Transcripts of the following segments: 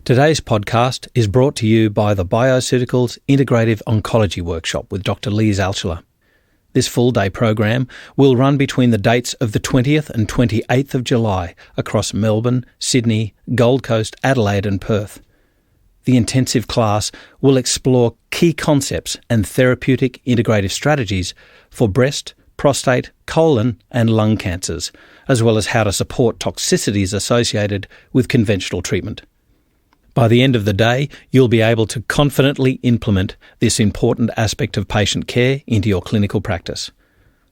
Today's podcast is brought to you by the Bioceuticals Integrative Oncology Workshop with Dr. Lise Altschuler. This full-day program will run between the dates of the 20th and 28th of July across Melbourne, Sydney, Gold Coast, Adelaide and Perth. The intensive class will explore key concepts and therapeutic integrative strategies for breast, prostate, colon and lung cancers, as well as how to support toxicities associated with conventional treatment. By the end of the day, you'll be able to confidently implement this important aspect of patient care into your clinical practice.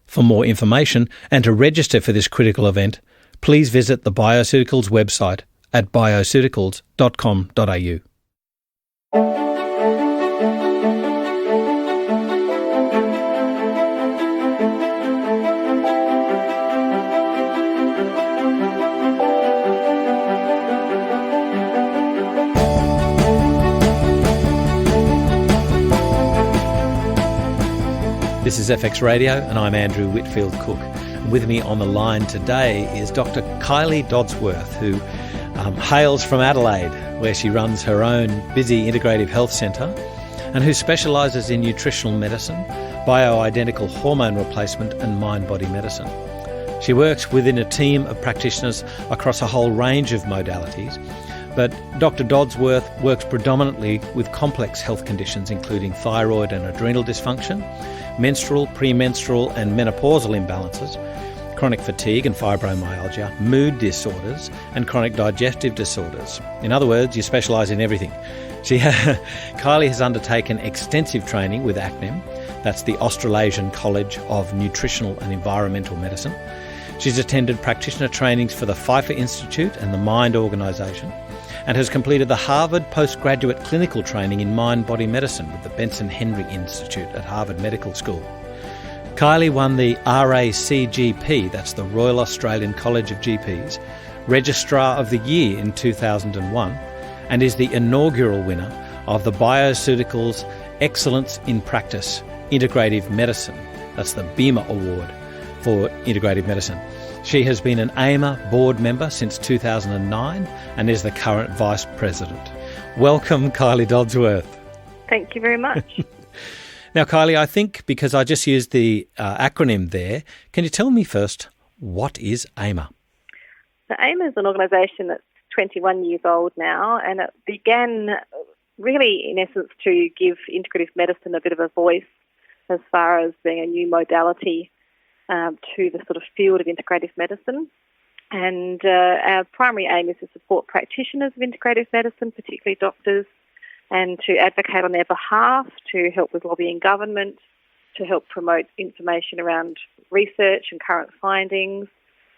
For more information and to register for this critical event, please visit the Bioceuticals website at bioceuticals.com.au. This is FX Radio and I'm Andrew Whitfield Cook. With me on the line today is Dr. Kylie Dodsworth, who hails from Adelaide, where she runs her own busy integrative health centre and who specialises in nutritional medicine, bioidentical hormone replacement and mind-body medicine. She works within a team of practitioners across a whole range of modalities, but Dr. Dodsworth works predominantly with complex health conditions including thyroid and adrenal dysfunction, menstrual, premenstrual and menopausal imbalances, chronic fatigue and fibromyalgia, mood disorders and chronic digestive disorders. In other words, you specialise in everything. Kylie has undertaken extensive training with ACNEM, that's the Australasian College of Nutritional and Environmental Medicine. She's attended practitioner trainings for the Pfeiffer Institute and the Mind Organisation, and has completed the Harvard Postgraduate Clinical Training in Mind-Body Medicine with the Benson Henry Institute at Harvard Medical School. Kylie won the RACGP, that's the Royal Australian College of GPs, Registrar of the Year in 2001, and is the inaugural winner of the Bioceuticals Excellence in Practice Integrative Medicine, that's the BIMA Award for Integrative Medicine. She has been an AIMA board member since 2009 and is the current Vice President. Welcome, Kylie Dodsworth. Thank you very much. Now, Kylie, I think because I just used the acronym there, can you tell me first, what is AIMA? So AIMA is an organisation that's 21 years old now, and it began really, in essence, to give integrative medicine a bit of a voice as far as being a new modality to the sort of field of integrative medicine. And our primary aim is to support practitioners of integrative medicine, particularly doctors, and to advocate on their behalf, to help with lobbying government, to help promote information around research and current findings,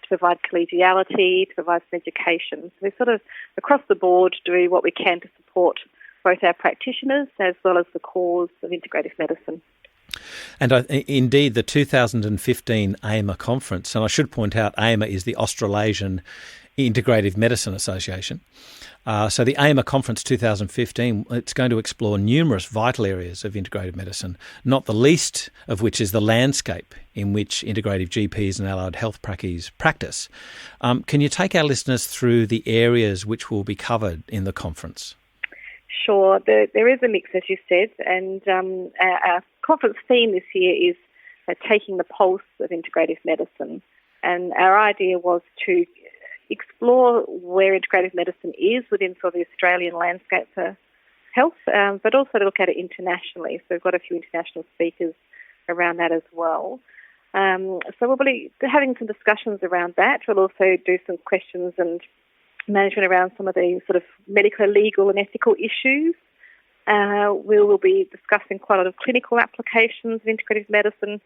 to provide collegiality, to provide some education. So we sort of, across the board, do what we can to support both our practitioners as well as the cause of integrative medicine. And indeed, the 2015 AIMA Conference, and I should point out AIMA is the Australasian Integrative Medicine Association. So the AIMA Conference 2015, it's going to explore numerous vital areas of integrative medicine, not the least of which is the landscape in which integrative GPs and allied health practice. Can you take our listeners through the areas which will be covered in the conference? Sure. There is a mix, as you said, and our conference theme this year is taking the pulse of integrative medicine. And our idea was to explore where integrative medicine is within sort of the Australian landscape for health, but also to look at it internationally. So we've got a few international speakers around that as well. So we'll be having some discussions around that. We'll also do some questions and management around some of the sort of medical, legal and ethical issues. We will be discussing quite a lot of clinical applications of integrative medicine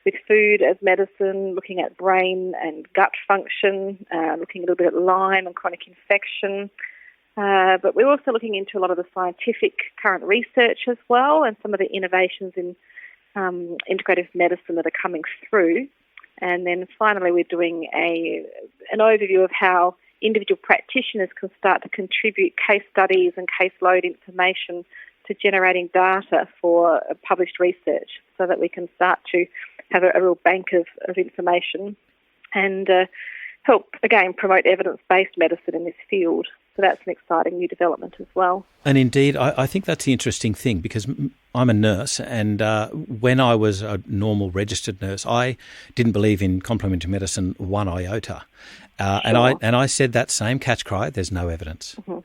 with food as medicine, looking at brain and gut function, looking a little bit at Lyme and chronic infection. But we're also looking into a lot of the scientific current research as well and some of the innovations in integrative medicine that are coming through. And then finally we're doing an overview of how individual practitioners can start to contribute case studies and caseload information to generating data for published research so that we can start to have a real bank of information and help, again, promote evidence-based medicine in this field. So that's an exciting new development as well. And indeed, I think that's the interesting thing, because I'm a nurse, and when I was a normal registered nurse, I didn't believe in complementary medicine one iota. Sure. And I said that same catch cry, there's no evidence. Mm-hmm.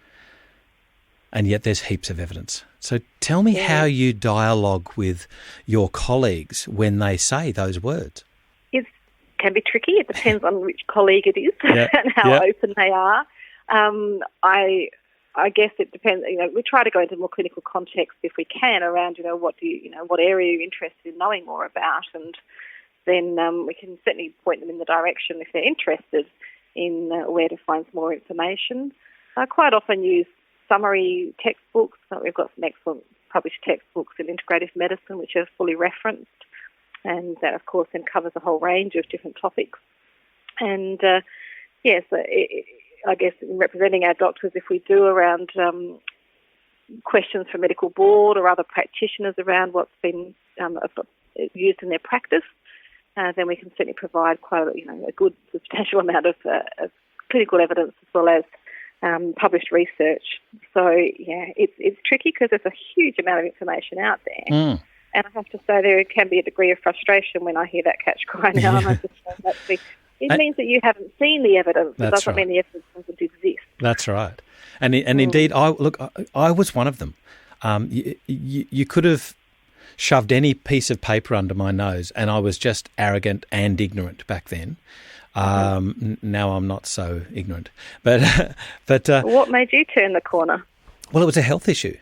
And yet there's heaps of evidence. So tell me how you dialogue with your colleagues when they say those words. It can be tricky. It depends on which colleague it is and how open they are. I guess it depends. We try to go into more clinical context if we can around, what area you're interested in knowing more about, and then we can certainly point them in the direction if they're interested in where to find some more information. I quite often use summary textbooks. We've got some excellent published textbooks in integrative medicine which are fully referenced, and that of course then covers a whole range of different topics. And I guess in representing our doctors, if we do around questions for medical board or other practitioners around what's been used in their practice, then we can certainly provide quite a good substantial amount of clinical evidence as well as published research. So it's tricky because there's a huge amount of information out there. And I have to say there can be a degree of frustration when I hear that catch cry now. And I just say it means that you haven't seen the evidence. It doesn't mean the evidence doesn't exist. That's right. And indeed, I was one of them. You could have shoved any piece of paper under my nose, and I was just arrogant and ignorant back then. Now I'm not so ignorant. But what made you turn the corner? Well, it was a health issue.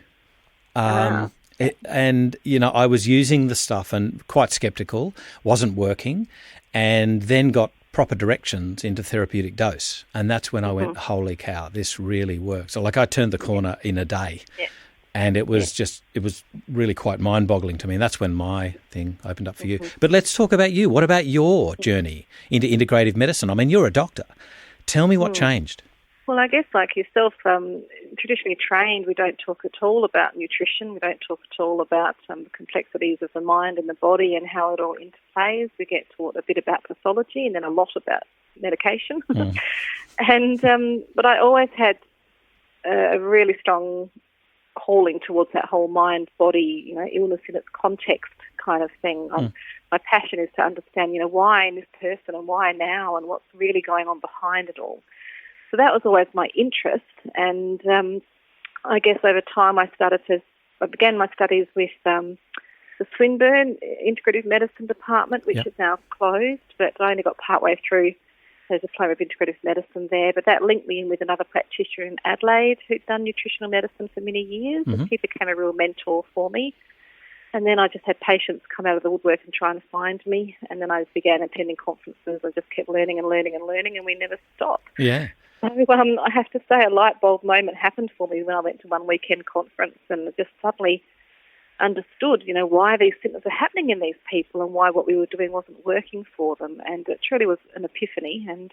I was using the stuff and quite sceptical, wasn't working, and then got proper directions into therapeutic dose. And that's when I went, holy cow, this really works. So I turned the corner in a day. Yeah. And it was it was really quite mind-boggling to me. And that's when my thing opened up for you. But let's talk about you. What about your journey into integrative medicine? I mean, you're a doctor. Tell me what changed. Well, I guess like yourself, traditionally trained, we don't talk at all about nutrition. We don't talk at all about the complexities of the mind and the body and how it all interplays. We get taught a bit about pathology and then a lot about medication. But I always had a really strong calling towards that whole mind-body, illness in its context kind of thing. My passion is to understand, why in this person and why now and what's really going on behind it all. So that was always my interest, and I guess over time I began my studies with the Swinburne Integrative Medicine Department, which is now closed, but I only got partway through a diploma of integrative medicine there, but that linked me in with another practitioner in Adelaide who'd done nutritional medicine for many years, and he became a real mentor for me. And then I just had patients come out of the woodwork and trying to find me, and then I began attending conferences. I just kept learning, and we never stopped. Yeah. So I have to say a light bulb moment happened for me when I went to one weekend conference and just suddenly understood, why these symptoms are happening in these people and why what we were doing wasn't working for them. And it truly was an epiphany. And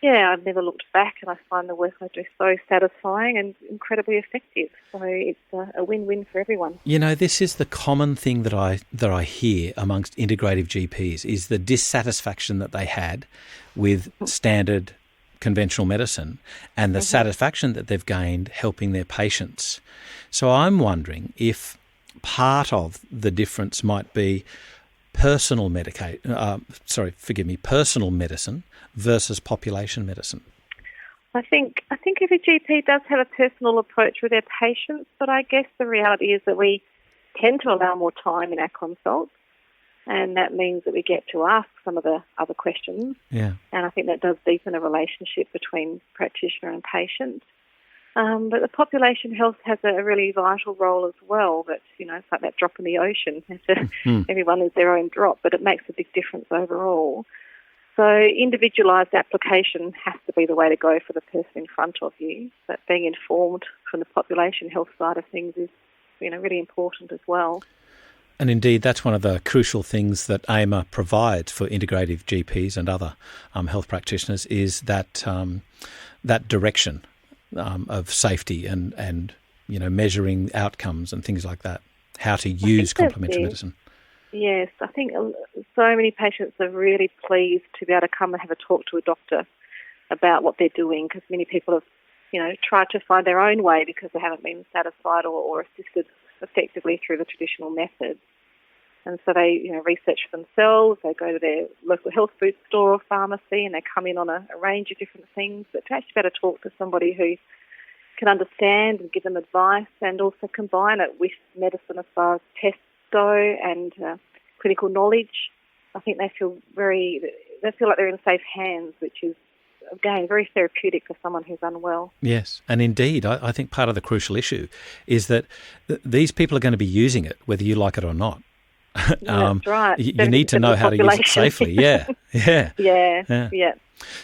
I've never looked back, and I find the work I do so satisfying and incredibly effective. So it's a win-win for everyone. This is the common thing that I hear amongst integrative GPs is the dissatisfaction that they had with standard conventional medicine and the satisfaction that they've gained helping their patients. So I'm wondering if part of the difference might be personal medicine versus population medicine. I think every GP does have a personal approach with their patients, but I guess the reality is that we tend to allow more time in our consults, and that means that we get to ask some of the other questions. Yeah. And I think that does deepen a relationship between practitioner and patient. But the population health has a really vital role as well. That it's like that drop in the ocean. Everyone is their own drop, but it makes a big difference overall. So individualised application has to be the way to go for the person in front of you. But being informed from the population health side of things is really important as well. And indeed, that's one of the crucial things that AIMA provides for integrative GPs and other health practitioners is that that direction of safety and measuring outcomes and things like that, how to use complementary medicine. Yes, I think so many patients are really pleased to be able to come and have a talk to a doctor about what they're doing, because many people have tried to find their own way because they haven't been satisfied or assisted effectively through the traditional methods. And so they, research for themselves. They go to their local health food store or pharmacy, and they come in on a range of different things. But to actually be able to talk to somebody who can understand and give them advice, and also combine it with medicine as far as tests go and clinical knowledge, I think they feel like they're in safe hands, which is, again, very therapeutic for someone who's unwell. Yes, and indeed, I think part of the crucial issue is that these people are going to be using it, whether you like it or not. That's right. You need to know how to use it safely. Yeah. Yeah.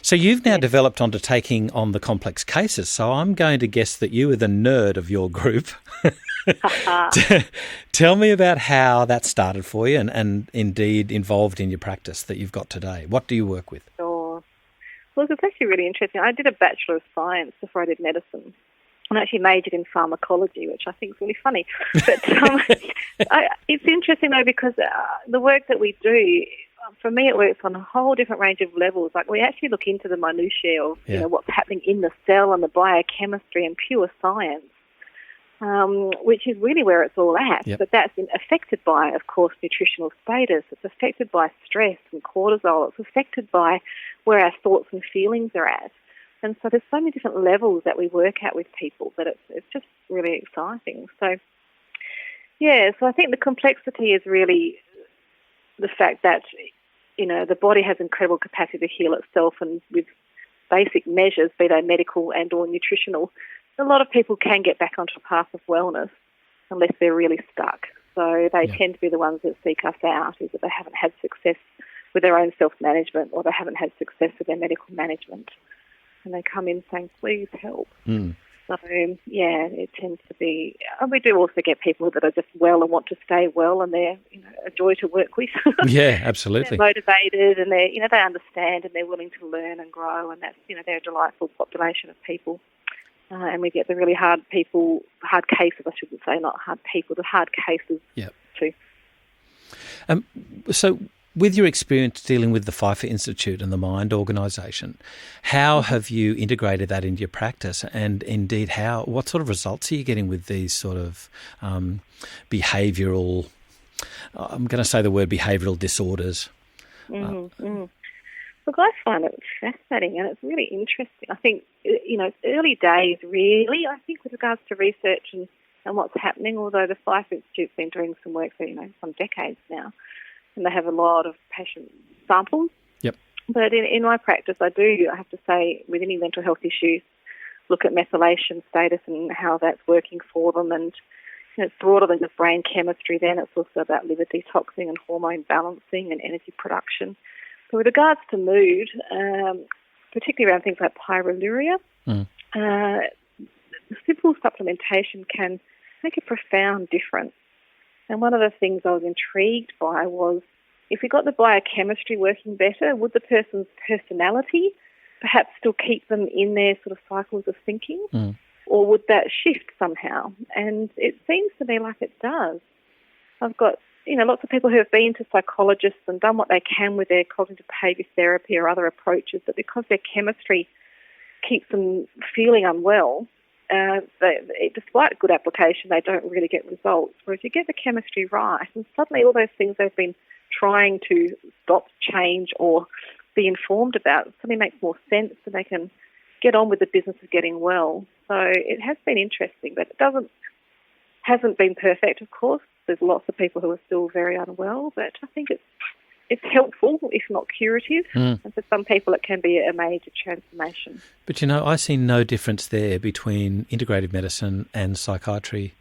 So you've now developed onto taking on the complex cases. So I'm going to guess that you were the nerd of your group. Tell me about how that started for you and indeed involved in your practice that you've got today. What do you work with? Sure. Well, it's actually really interesting. I did a Bachelor of Science before I did medicine. I actually majored in pharmacology, which I think is really funny. But it's interesting, though, because the work that we do, for me, it works on a whole different range of levels. Like, we actually look into the minutiae of what's happening in the cell and the biochemistry and pure science, which is really where it's all at. Yep. But that's affected by, of course, nutritional status. It's affected by stress and cortisol. It's affected by where our thoughts and feelings are at. And so there's so many different levels that we work at with people that it's just really exciting. So, so I think the complexity is really the fact that, the body has incredible capacity to heal itself, and with basic measures, be they medical and or nutritional, a lot of people can get back onto a path of wellness unless they're really stuck. So they tend to be the ones that seek us out, is that they haven't had success with their own self-management or they haven't had success with their medical management. And they come in saying, please help. So, it tends to be... And we do also get people that are just well and want to stay well, and they're a joy to work with. Yeah, absolutely. They're motivated, and they understand, and they're willing to learn and grow, and that's, they're a delightful population of people. And we get the really hard cases, I shouldn't say, not hard people, the hard cases too. So with your experience dealing with the Pfeiffer Institute and the Mind organisation, how have you integrated that into your practice? And indeed, what sort of results are you getting with these sort of behavioural, I'm going to say the word behavioural disorders? Look, I find it fascinating, and it's really interesting. I think, it's early days, really, I think, with regards to research and what's happening, although the Pfeiffer Institute's been doing some work for, some decades now, and they have a lot of patient samples. Yep. But in my practice, I have to say, with any mental health issues, look at methylation status and how that's working for them. And it's broader than just brain chemistry then. It's also about liver detoxing and hormone balancing and energy production. So with regards to mood, particularly around things like pyroluria, simple supplementation can make a profound difference. And one of the things I was intrigued by was, if we got the biochemistry working better, would the person's personality perhaps still keep them in their sort of cycles of thinking? Or would that shift somehow? And it seems to me like it does. I've got, lots of people who have been to psychologists and done what they can with their cognitive behaviour therapy or other approaches, but because their chemistry keeps them feeling unwell, despite good application, they don't really get results. Whereas you get the chemistry right, and suddenly all those things they've been trying to stop, change, or be informed about suddenly makes more sense, and they can get on with the business of getting well. So it has been interesting, but it hasn't been perfect, of course. There's lots of people who are still very unwell, but I think it's helpful, if not curative. And for some people it can be a major transformation. But, I see no difference there between integrative medicine and psychiatry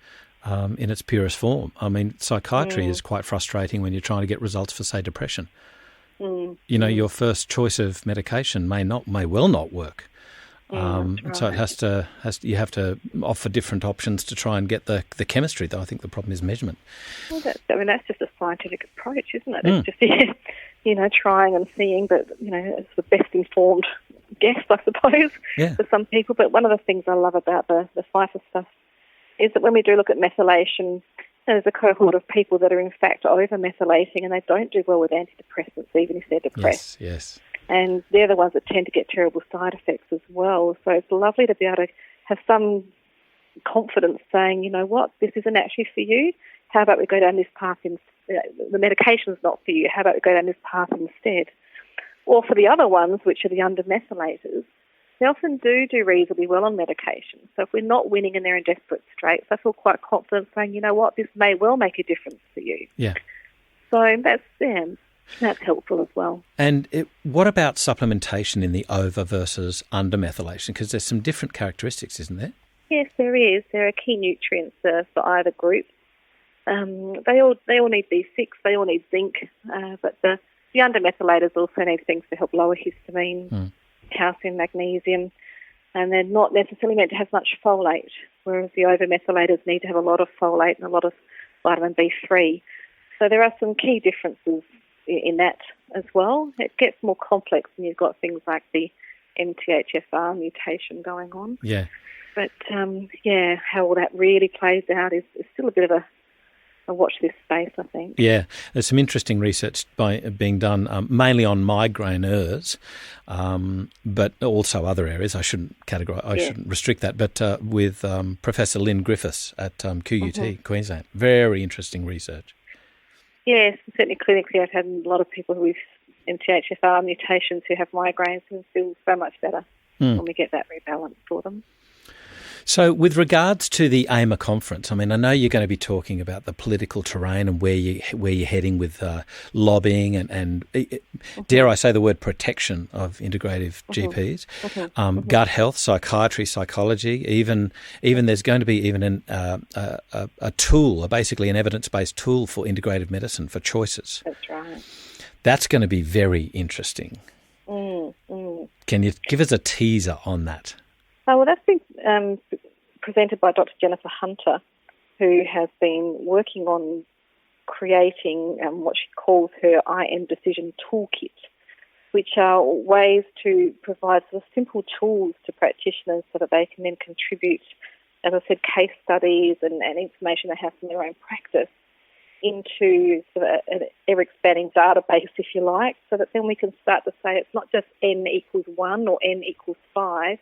in its purest form. I mean, psychiatry is quite frustrating when you're trying to get results for, say, depression. Your first choice of medication may well not work. Right. So you have to offer different options to try and get the chemistry, though. I think the problem is measurement. Well, that's just a scientific approach, isn't it? It's just, trying and seeing, but, it's the best informed guess, I suppose, for some people. But one of the things I love about the Pfeiffer stuff is that when we do look at methylation, there's a cohort of people that are in fact over-methylating, and they don't do well with antidepressants, even if they're depressed. Yes. And they're the ones that tend to get terrible side effects as well. So it's lovely to be able to have some confidence saying, you know what, this isn't actually for you. How about we go down this path? The medication's not for you. How about we go down this path instead? Or for the other ones, which are the under-methylators, they often do reasonably well on medication. So if we're not winning and they're in desperate straits, I feel quite confident saying, you know what, this may well make a difference for you. Yeah. So that's helpful as well. And what about supplementation in the over versus under methylation? Because there's some different characteristics, isn't there? Yes, there is. There are key nutrients for either group. They all need B6, they all need zinc, but the undermethylators also need things to help lower histamine, calcium, magnesium, and they're not necessarily meant to have much folate, whereas the overmethylators need to have a lot of folate and a lot of vitamin B3. So there are some key differences in that as well. It gets more complex when you've got things like the MTHFR mutation going on. Yeah. But, how all that really plays out is still a bit of a watch this space, I think. Yeah, there's some interesting research being done, mainly on migraineurs, but also other areas. I shouldn't restrict that. But with Professor Lynn Griffiths at QUT, Queensland, very interesting research. Yes, certainly clinically, I've had a lot of people with MTHFR mutations who have migraines and feel so much better when we get that rebalance for them. So with regards to the AIMA Conference, I mean, I know you're going to be talking about the political terrain and where you're heading with lobbying and dare I say the word protection of integrative GPs, gut health, psychiatry, psychology, even there's going to be even a tool, basically an evidence-based tool for integrative medicine for choices. That's right. That's going to be very interesting. Can you give us a teaser on that? Well, that's been presented by Dr. Jennifer Hunter, who has been working on creating what she calls her IM Decision Toolkit, which are ways to provide sort of simple tools to practitioners so that they can then contribute, as I said, case studies and information they have from their own practice into sort of an ever-expanding database, if you like, so that then we can start to say it's not just N equals 1 or N equals 5.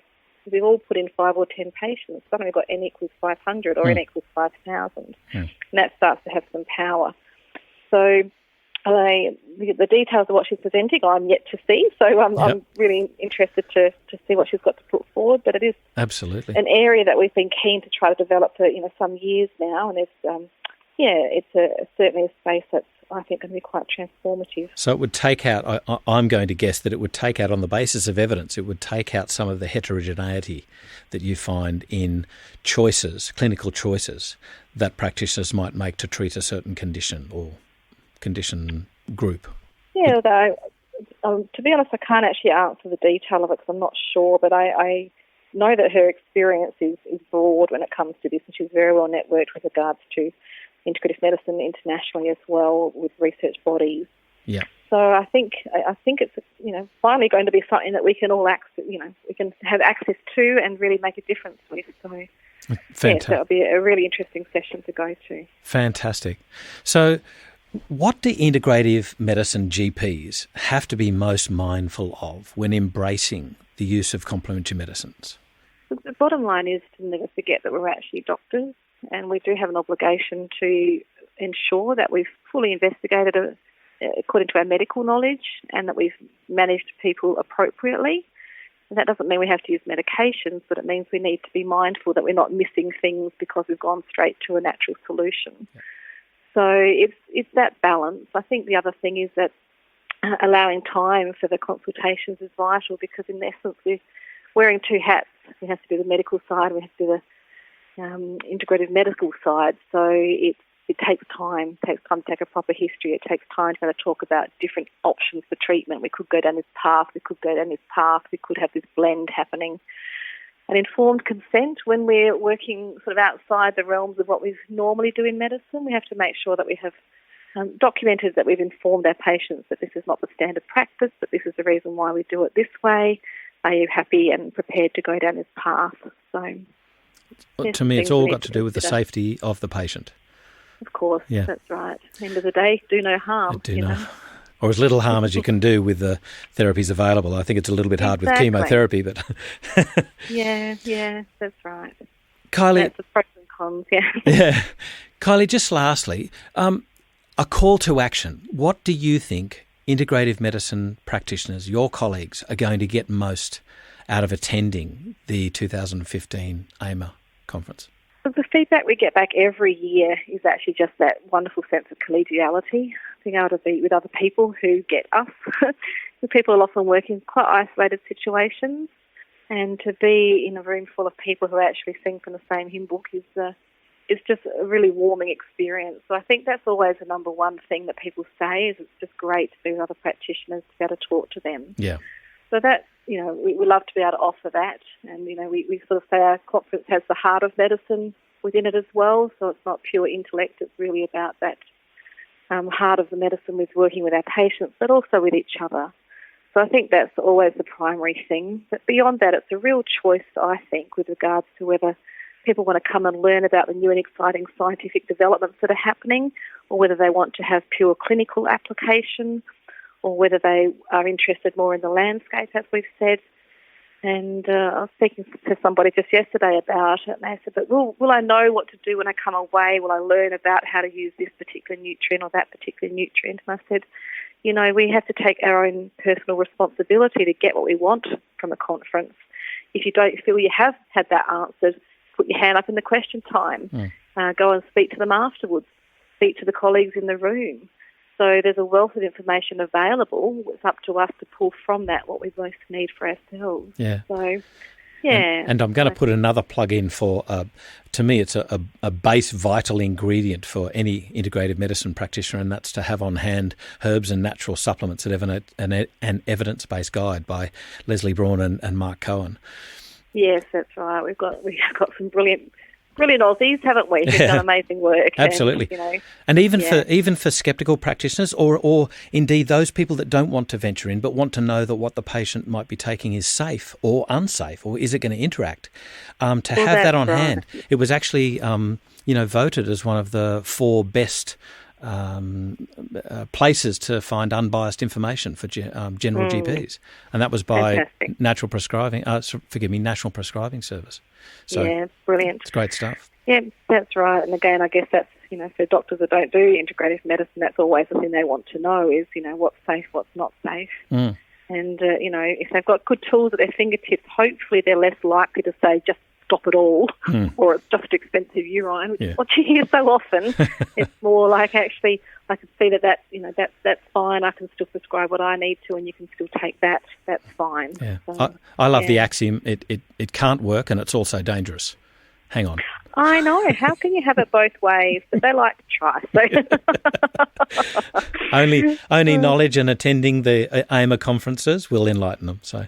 We've all put in 5 or 10 patients. Suddenly we've got N equals 500 or N equals 5,000. And that starts to have some power. So the details of what she's presenting I'm yet to see. So I'm really interested to see what she's got to put forward. But it is absolutely an area that we've been keen to try to develop for some years now. And it's certainly a space that's, I think, going to be quite transformative. So it would take out, I'm going to guess that it would take out, on the basis of evidence, it would take out some of the heterogeneity that you find in choices, clinical choices, that practitioners might make to treat a certain condition or condition group. Yeah, although, to be honest, I can't actually answer the detail of it because I'm not sure, but I know that her experience is broad when it comes to this, and she's very well networked with regards to integrative medicine internationally as well with research bodies. Yeah. So I think it's finally going to be something that we can all we can have access to and really make a difference with. So fantastic. That'll be a really interesting session to go to. Fantastic. So what do integrative medicine GPs have to be most mindful of when embracing the use of complementary medicines? The bottom line is to never forget that we're actually doctors. And we do have an obligation to ensure that we've fully investigated according to our medical knowledge and that we've managed people appropriately. And that doesn't mean we have to use medications, but it means we need to be mindful that we're not missing things because we've gone straight to a natural solution. Yeah. So it's that balance. I think the other thing is that allowing time for the consultations is vital because in essence we're wearing two hats. We have to do the medical side and we have to do the integrative medical side, so it takes time. It takes time to take a proper history. It takes time to talk about different options for treatment. We could go down this path. We could go down this path. We could have this blend happening. And informed consent, when we're working sort of outside the realms of what we normally do in medicine, we have to make sure that we have documented that we've informed our patients that this is not the standard practice, that this is the reason why we do it this way. Are you happy and prepared to go down this path? So. Well, to me, it's all got to do with the safety of the patient. Of course, that's right. At the end of the day, do no harm. Or as little harm as you can do with the therapies available. I think it's a little bit hard with chemotherapy, but... yeah, that's right. Kylie... That's the pros and cons, yeah. Yeah. Kylie, just lastly, a call to action. What do you think integrative medicine practitioners, your colleagues, are going to get most out of attending the 2015 AIMA Conference? The feedback we get back every year is actually just that wonderful sense of collegiality, being able to be with other people who get us. The people will often work in quite isolated situations, and to be in a room full of people who actually sing from the same hymn book is just a really warming experience. So I think that's always the number one thing that people say, is it's just great to be with other practitioners, to be able to talk to them. Yeah. So that's, we love to be able to offer that. And, we sort of say our conference has the heart of medicine within it as well. So it's not pure intellect. It's really about that heart of the medicine with working with our patients, but also with each other. So I think that's always the primary thing. But beyond that, it's a real choice, I think, with regards to whether people want to come and learn about the new and exciting scientific developments that are happening, or whether they want to have pure clinical application, or whether they are interested more in the landscape, as we've said. And I was speaking to somebody just yesterday about it, and they said, but will I know what to do when I come away? Will I learn about how to use this particular nutrient or that particular nutrient? And I said, we have to take our own personal responsibility to get what we want from a conference. If you don't feel you have had that answered, put your hand up in the question time. Go and speak to them afterwards. Speak to the colleagues in the room. So there's a wealth of information available. It's up to us to pull from that what we most need for ourselves. Yeah. So, yeah. And I'm going to put another plug in for, to me, it's a base vital ingredient for any integrative medicine practitioner, and that's to have on hand Herbs and Natural Supplements, an evidence-based guide by Leslie Braun and Mark Cohen. Yes, that's right. We've got some brilliant Aussies, haven't we? Who've done amazing work. Absolutely. And even for sceptical practitioners, or indeed those people that don't want to venture in but want to know that what the patient might be taking is safe or unsafe, or is it going to interact, have that on hand. It was actually voted as one of the 4 best places to find unbiased information for general GPs, and that was by National Prescribing Service. So yeah, brilliant. It's great stuff. Yeah, that's right. And again, I guess that's for doctors that don't do integrative medicine, that's always the thing they want to know is what's safe, what's not safe. And if they've got good tools at their fingertips, hopefully they're less likely to say just stop it all, or it's just expensive urine, which is what you hear so often. It's more like, actually, I can see that's fine. I can still prescribe what I need to, and you can still take that. That's fine. Yeah. So, I love the axiom, it can't work and it's also dangerous. Hang on. I know. How can you have it both ways? But they like to try. So. Only knowledge and attending the AIMA conferences will enlighten them. So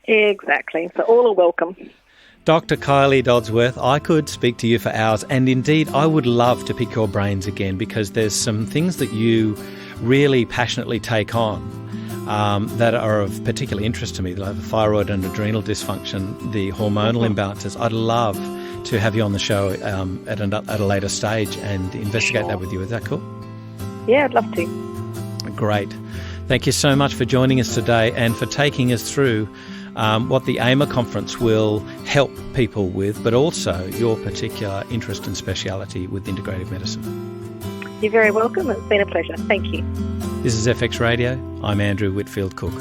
exactly. So all are welcome. Dr. Kylie Dodsworth, I could speak to you for hours, and indeed I would love to pick your brains again, because there's some things that you really passionately take on that are of particular interest to me, like the thyroid and adrenal dysfunction, the hormonal imbalances. I'd love to have you on the show at a later stage and investigate that with you. Is that cool? Yeah, I'd love to. Great. Thank you so much for joining us today and for taking us through what the AIMA conference will help people with, but also your particular interest and speciality with integrative medicine. You're very welcome. It's been a pleasure. Thank you. This is FX Radio. I'm Andrew Whitfield Cook.